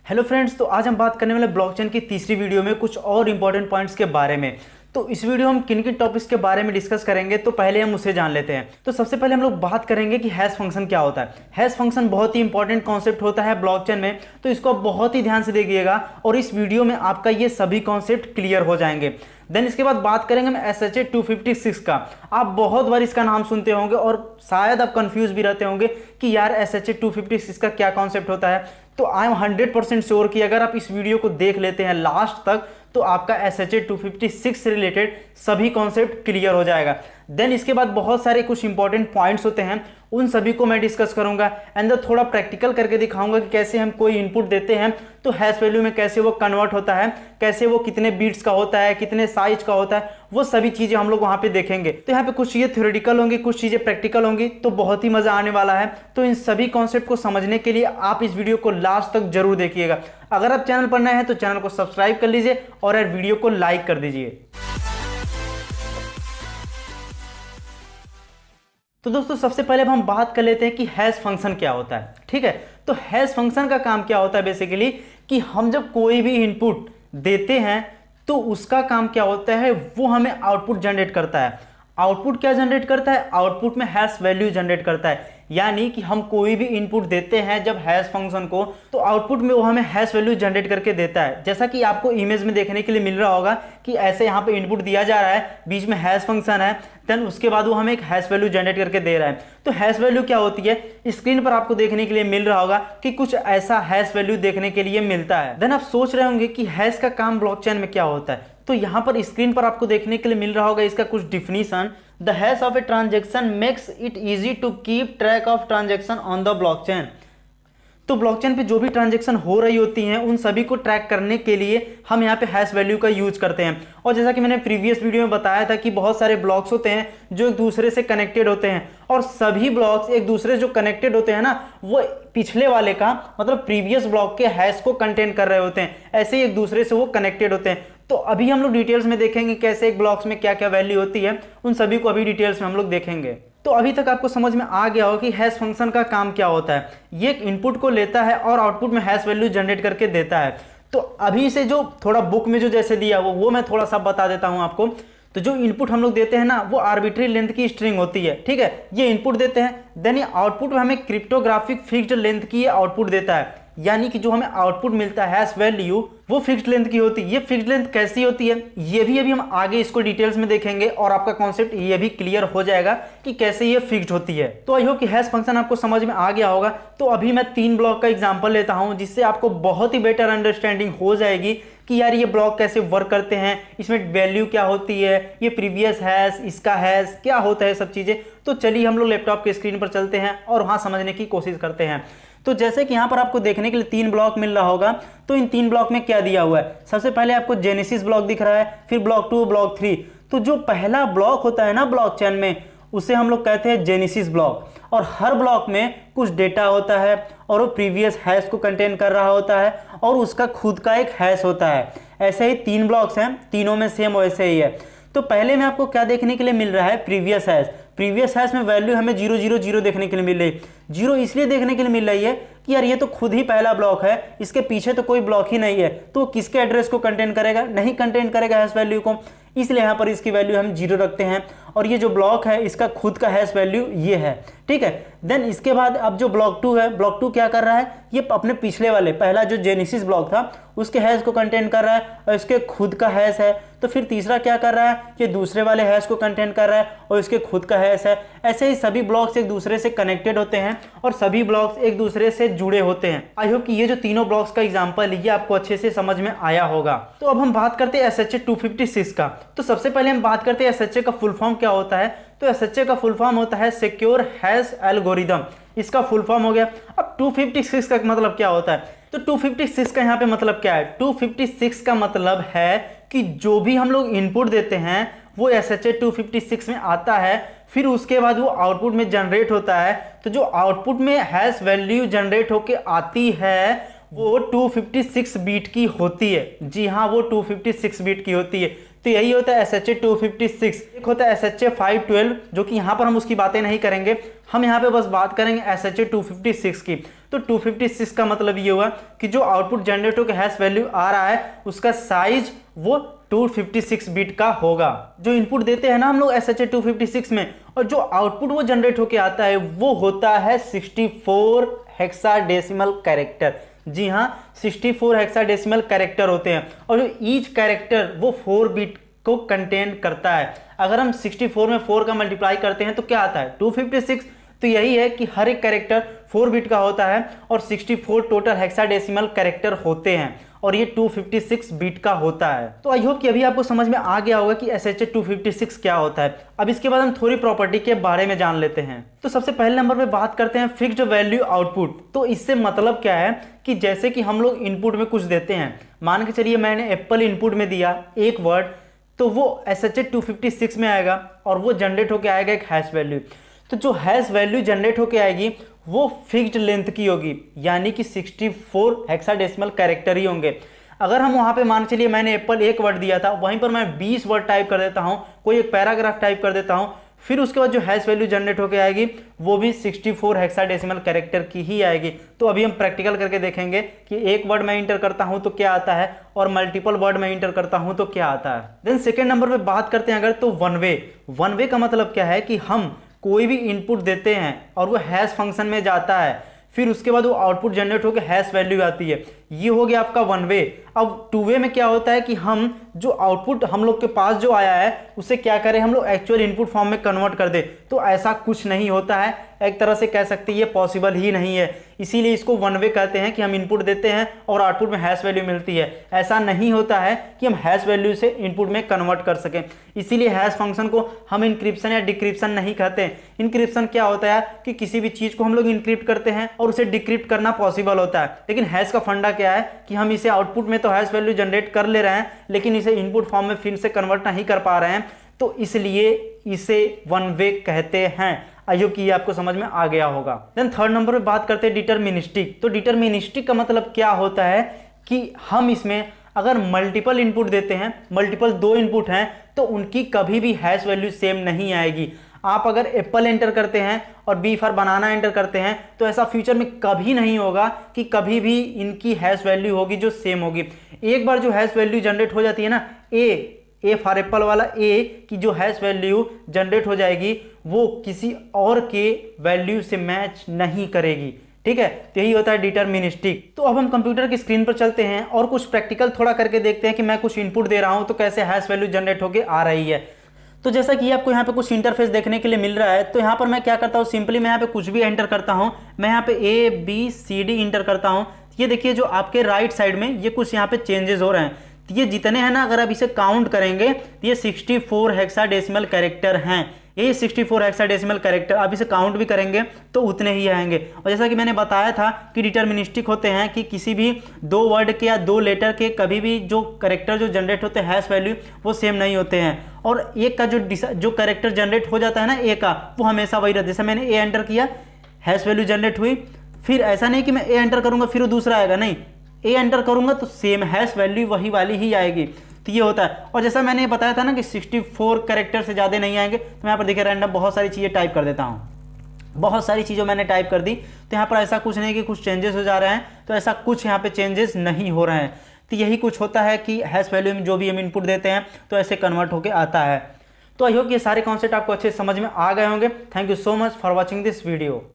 Hello friends, तो आज हम बात करने वाले ब्लॉकचेन की तीसरी वीडियो में कुछ और इंपॉर्टेंट पॉइंट्स के बारे में। तो इस वीडियो हम किन किन टॉपिक्स के बारे में डिस्कस करेंगे, तो पहले हम उसे जान लेते हैं। तो सबसे पहले हम लोग बात करेंगे कि हैश फंक्शन क्या होता है। हैश फंक्शन बहुत ही इंपॉर्टेंट कॉन्सेप्ट होता है ब्लॉकचेन में, तो इसको आप बहुत ही ध्यान से देखिएगा और इस वीडियो में आपका ये सभी कॉन्सेप्ट क्लियर हो जाएंगे। देन इसके बाद बात करेंगे हम SHA-256 का। आप बहुत बार इसका नाम सुनते होंगे और शायद आप कंफ्यूज भी रहते होंगे कि यार SHA-256 का क्या कॉन्सेप्ट होता है। तो आई एम 100% श्योर कि अगर आप इस वीडियो को देख लेते हैं लास्ट तक तो आपका SHA-256 से रिलेटेड सभी कॉन्सेप्ट क्लियर हो जाएगा। देन इसके बाद बहुत सारे कुछ इंपॉर्टेंट पॉइंट्स होते हैं, उन सभी को मैं डिस्कस करूंगा एंड थोड़ा प्रैक्टिकल करके दिखाऊंगा कि कैसे हम कोई इनपुट देते हैं तो हैश वैल्यू में कैसे वो कन्वर्ट होता है, कैसे वो कितने बीट्स का होता है, कितने साइज का होता है, वो सभी चीजें हम लोग वहां पे देखेंगे। तो यहाँ पे कुछ चीजें थ्योरेटिकल होंगी, कुछ चीजें प्रैक्टिकल होंगी, तो बहुत ही मजा आने वाला है। तो इन सभी कॉन्सेप्ट को समझने के लिए आप इस वीडियो को लास्ट तक जरूर देखिएगा। अगर आप चैनल पर नए हैं तो चैनल को सब्सक्राइब कर लीजिए और यार वीडियो को लाइक कर दीजिए। तो दोस्तों सबसे पहले अब हम बात कर लेते हैं कि हैश फंक्शन क्या होता है। ठीक है, तो हैश फंक्शन का काम क्या होता है बेसिकली कि हम जब कोई भी इनपुट देते हैं तो उसका काम क्या होता है, वो हमें आउटपुट जनरेट करता है। आउटपुट क्या जनरेट करता है? आउटपुट में हैश वैल्यू जनरेट करता है। यानी कि हम कोई भी इनपुट देते हैं जब हैश फंक्शन को, तो आउटपुट में वो हमें हैश वैल्यू जनरेट करके देता है। जैसा कि आपको इमेज में देखने के लिए मिल रहा होगा कि ऐसे यहाँ पे इनपुट दिया जा रहा है, बीच में हैश फंक्शन है, देन उसके बाद वो हमें एक हैश वैल्यू जनरेट करके दे रहा है। तो हैश वैल्यू क्या होती है, स्क्रीन पर आपको देखने के लिए मिल रहा होगा कि कुछ ऐसा हैश वैल्यू देखने के लिए मिलता है। देन आप सोच रहे होंगे कि हैश का काम ब्लॉकचेन में क्या होता है। तो यहाँ पर स्क्रीन पर आपको देखने के लिए मिल रहा होगा इसका कुछ definition. The hash of a transaction makes it easy to keep track of transaction on the blockchain। तो ब्लॉकचेन पे जो भी ट्रांजैक्शन हो रही होती हैं उन सभी को ट्रैक करने के लिए हम यहाँ पे हैश वैल्यू का यूज करते हैं। और जैसा कि मैंने प्रीवियस वीडियो में बताया था कि बहुत सारे ब्लॉक्स होते हैं जो एक दूसरे से कनेक्टेड होते हैं और सभी ब्लॉक्स एक दूसरे से जो कनेक्टेड होते हैं ना, वो पिछले वाले का मतलब प्रीवियस ब्लॉक के हैश को कंटेन कर रहे होते हैं। ऐसे ही एक दूसरे से वो कनेक्टेड होते हैं। तो अभी हम लोग डिटेल्स में देखेंगे कैसे एक ब्लॉक्स में क्या क्या वैल्यू होती है, उन सभी को अभी डिटेल्स में हम लोग देखेंगे। तो अभी तक आपको समझ में आ गया हो कि हैश फंक्शन का काम क्या होता है। ये एक इनपुट को लेता है और आउटपुट में हैश वैल्यू जनरेट करके देता है। तो अभी से जो थोड़ा बुक में जो जैसे दिया वो मैं थोड़ा सा बता देता हूं आपको। तो जो इनपुट हम लोग देते हैं ना, वो आर्बिट्री लेंथ की स्ट्रिंग होती है। ठीक है, ये इनपुट देते हैं, देन ये आउटपुट में हमें क्रिप्टोग्राफिक फिक्स्ड लेंथ की आउटपुट देता है। यानी कि जो हमें आउटपुट मिलता है हैश वैल्यू, वो फिक्स्ड लेंथ की होती है। ये फिक्स्ड लेंथ कैसी होती है, ये भी अभी हम आगे इसको डिटेल्स में देखेंगे और आपका कॉन्सेप्ट ये भी क्लियर हो जाएगा कि कैसे ये फिक्स्ड होती है। तो आई होप कि हैश फंक्शन आपको समझ में आ गया होगा। तो अभी मैं 3 ब्लॉक का एग्जांपल लेता हूं जिससे आपको बहुत ही बेटर अंडरस्टैंडिंग हो जाएगी कि यार ये ब्लॉक कैसे वर्क करते हैं, इसमें वैल्यू क्या होती है, ये प्रीवियस हैश, इसका हैश क्या होता है, सब चीजें। तो चलिए हम लोग लैपटॉप के स्क्रीन पर चलते हैं और वहां समझने की कोशिश करते हैं। तो जैसे कि यहाँ पर आपको देखने के लिए 3 ब्लॉक मिल रहा होगा, तो इन 3 ब्लॉक में क्या दिया हुआ है। सबसे पहले आपको जेनेसिस ब्लॉक दिख रहा है, फिर ब्लॉक 2, ब्लॉक 3। तो जो पहला ब्लॉक होता है ना ब्लॉकचेन में, उसे हम लोग कहते हैं जेनेसिस ब्लॉक। और हर ब्लॉक में कुछ डेटा होता है और वो प्रीवियस हैश को कंटेन कर रहा होता है और उसका खुद का एक हैश होता है। ऐसे ही 3 ब्लॉक्स हैं, तीनों में सेम वैसे ही है। तो पहले में आपको क्या देखने के लिए मिल रहा है, प्रीवियस हैश। प्रीवियस हैश में वैल्यू हमें 000 देखने के लिए मिल रही है। 0 इसलिए देखने के लिए मिल रही है कि यार ये तो खुद ही पहला ब्लॉक है, इसके पीछे तो कोई ब्लॉक ही नहीं है, तो किसके एड्रेस को कंटेन करेगा, नहीं कंटेन करेगा हैश वैल्यू को, इसलिए यहाँ पर इसकी वैल्यू हम 0 रखते हैं। और ये जो ब्लॉक है इसका खुद का हैश वैल्यू ये है। ठीक है, देन इसके बाद अब जो ब्लॉक 2 है, ब्लॉक 2 क्या कर रहा है, ये अपने पिछले वाले पहला जो जेनेसिस ब्लॉक था उसके हैश को कंटेन कर रहा है और इसके खुद का हैश है। तो फिर तीसरा क्या कर रहा है, ये दूसरे वाले हैश को कंटेन कर रहा है और इसके खुद का हैश है। ऐसे ही सभी ब्लॉक्स एक दूसरे से कनेक्टेड होते हैं और सभी ब्लॉक्स एक दूसरे से जुड़े होते हैं। आई होप कि ये जो तीनों ब्लॉक्स का एग्जांपल ये आपको अच्छे से समझ में आया होगा। तो अब हम बात करते हैं SHA-256 का। तो सबसे पहले हम बात करते हैं SHA का फुल फॉर्म क्या होता है। तो SHA का फुल फॉर्म होता है सिक्योर हैश एल्गोरिदम, इसका फुल फॉर्म हो गया। अब 256 का मतलब क्या होता है, तो 256 का यहाँ पे मतलब क्या है, 256 का मतलब है कि जो भी हम लोग इनपुट देते हैं वो SHA-256 में आता है, फिर उसके बाद वो आउटपुट में जनरेट होता है। तो जो आउटपुट में हैश वैल्यू जनरेट होके आती है वो 256 बीट की होती है। जी हाँ, वो 256 बीट की होती है। तो यही होता है SHA 256। एक होता है SHA 512 जो कि यहाँ पर हम उसकी बातें नहीं करेंगे, हम यहाँ पे बस बात करेंगे SHA 256 की। तो 256 का मतलब ये हुआ कि जो आउटपुट जनरेट होकर हैश वैल्यू आ रहा है उसका साइज वो 256 बिट का होगा। जो इनपुट देते हैं ना हम लोग SHA 256 में, और जो आउटपुट वो जनरेट होकर आता है वो होता है 64 हेक्साडेसिमल कैरेक्टर। जी हाँ, 64 हेक्साडेसिमल कैरेक्टर होते हैं, और जो ईच कैरेक्टर वो 4 बिट को कंटेन करता है। अगर हम 64 में 4 का मल्टीप्लाई करते हैं तो क्या आता है 256। तो यही है कि हर एक कैरेक्टर 4 बिट का होता है और 64 टोटल हेक्साडेसिमल कैरेक्टर होते हैं, और ये 256 बिट का होता है। तो आई होप कि अभी आपको समझ में आ गया होगा कि SHA 256 क्या होता है। अब इसके बाद हम थोड़ी प्रॉपर्टी के बारे में जान लेते हैं। तो सबसे पहले नंबर पे बात करते हैं फिक्स्ड वैल्यू आउटपुट। तो इससे मतलब क्या है कि जैसे कि हम लोग इनपुट में कुछ देते हैं, मान के चलिए मैंने एप्पल इनपुट में दिया एक वर्ड, तो वो SHA 256 में आएगा और वो जनरेट होकर आएगा एक हैश वैल्यू। तो जो हैश वैल्यू जनरेट होकर आएगी वो फिक्स्ड लेंथ की होगी, यानी कि 64 हेक्साडेसिमल कैरेक्टर ही होंगे। अगर हम वहाँ पे मान चलिए मैंने एप्पल एक वर्ड दिया था, वहीं पर मैं 20 वर्ड टाइप कर देता हूँ, कोई एक पैराग्राफ टाइप कर देता हूँ, फिर उसके बाद जो हैश वैल्यू जनरेट होकर आएगी वो भी 64 हेक्साडेसिमल कैरेक्टर की ही आएगी। तो अभी हम प्रैक्टिकल करके देखेंगे कि एक वर्ड मैं इंटर करता हूँ तो क्या आता है, और मल्टीपल वर्ड में इंटर करता हूँ तो क्या आता है। देन सेकेंड नंबर पे बात करते हैं अगर, तो वन वे का मतलब क्या है कि हम कोई भी इनपुट देते हैं और वो हैश फंक्शन में जाता है, फिर उसके बाद वो आउटपुट जनरेट होकर हैश वैल्यू आती है। ये हो गया आपका वन वे। अब टू वे में क्या होता है कि हम जो आउटपुट हम लोग के पास जो आया है उसे क्या करें, हम लोग एक्चुअल इनपुट फॉर्म में कन्वर्ट कर दे। तो ऐसा कुछ नहीं होता है, एक तरह से कह सकते हैं ये पॉसिबल ही नहीं है। इसीलिए इसको वन वे कहते हैं कि हम इनपुट देते हैं और आउटपुट में हैश वैल्यू मिलती है। ऐसा नहीं होता है कि हम हैश वैल्यू से इनपुट में कन्वर्ट कर सकें। इसीलिए हैश फंक्शन को हम इंक्रिप्शन या डिक्रिप्शन नहीं कहते। इंक्रिप्शन क्या होता है कि किसी भी चीज को हम लोग इंक्रिप्ट करते हैं और उसे डिक्रिप्ट करना पॉसिबल होता है, लेकिन हैश का फंडा क्या है कि हम इसे आउटपुट में तो हैश वैल्यू जनरेट कर ले रहे हैं, लेकिन इसे इनपुट फॉर्म में फिर से कन्वर्ट नहीं कर पा रहे हैं, तो इसलिए इसे वन वे कहते हैं। आई होप कि ये आपको समझ में आ गया होगा। देन थर्ड नंबर पे बात करते हैं डिटरमिनिस्टिक। तो डिटरमिनिस्टिक का मतलब क्या होता है कि हम इसमें अगर मल्टीपल इनपुट देते हैं, मल्टीपल 2 इनपुट हैं, तो उनकी कभी भी हैश वैल्यू सेम नहीं आएगी। आप अगर एप्पल एंटर करते हैं और बी फॉर बनाना एंटर करते हैं तो ऐसा फ्यूचर में कभी नहीं होगा कि कभी भी इनकी हैश वैल्यू होगी जो सेम होगी। एक बार जो हैश वैल्यू जनरेट हो जाती है ना, ए फॉर एप्पल वाला ए की जो हैश वैल्यू जनरेट हो जाएगी वो किसी और के वैल्यू से मैच नहीं करेगी। ठीक है, तो यही होता है डिटरमिनिस्टिक। तो अब हम कंप्यूटर की स्क्रीन पर चलते हैं और कुछ प्रैक्टिकल थोड़ा करके देखते हैं कि मैं कुछ इनपुट दे रहा हूं तो कैसे हैश वैल्यू जनरेट होकर आ रही है। तो जैसा कि आपको यहाँ पे कुछ इंटरफेस देखने के लिए मिल रहा है, तो यहाँ पर मैं क्या करता हूँ, सिंपली मैं यहाँ पे कुछ भी एंटर करता हूँ। मैं यहाँ पे ABCD इंटर करता हूँ। ये देखिए जो आपके राइट साइड में ये कुछ यहाँ पे चेंजेस हो रहे हैं, तो ये जितने हैं ना, अगर आप इसे काउंट करेंगे तो ये 64 हेक्साडेसिमल कैरेक्टर हैं। ये 64 हेक्साडेसिमल कैरेक्टर आप इसे काउंट भी करेंगे तो उतने ही आएंगे। और जैसा कि मैंने बताया था कि डिटरमिनिस्टिक होते हैं कि किसी भी 2 वर्ड के या 2 लेटर के कभी भी जो कैरेक्टर जो जनरेट होते हैं हैश वैल्यू वो सेम नहीं होते हैं। और एक का जो कैरेक्टर जनरेट हो जाता है ना ए का, वो हमेशा वही रहता है। जैसे मैंने ए एंटर किया, हैश वैल्यू जनरेट हुई, फिर ऐसा नहीं कि मैं ए एंटर करूंगा फिर वो दूसरा आएगा, नहीं, ए एंटर करूंगा तो सेम हैश वैल्यू वही वाली ही आएगी। तो ये होता है। और जैसा मैंने बताया था ना कि 64 कैरेक्टर से ज़्यादा नहीं आएंगे, तो मैं यहाँ पर देखिए रैंडम बहुत सारी चीज़ें टाइप कर देता हूँ। बहुत सारी चीज़ों मैंने टाइप कर दी, तो यहाँ पर ऐसा कुछ नहीं कि कुछ चेंजेस हो जा रहे हैं, तो ऐसा कुछ यहाँ पे चेंजेस नहीं हो रहे हैं। तो यही कुछ होता है कि हैश वैल्यू में जो भी हम इनपुट देते हैं तो ऐसे कन्वर्ट होकर आता है। तो आई होप ये सारे कॉन्सेप्ट आपको अच्छे समझ में आ गए होंगे। Thank you so much for watching this video.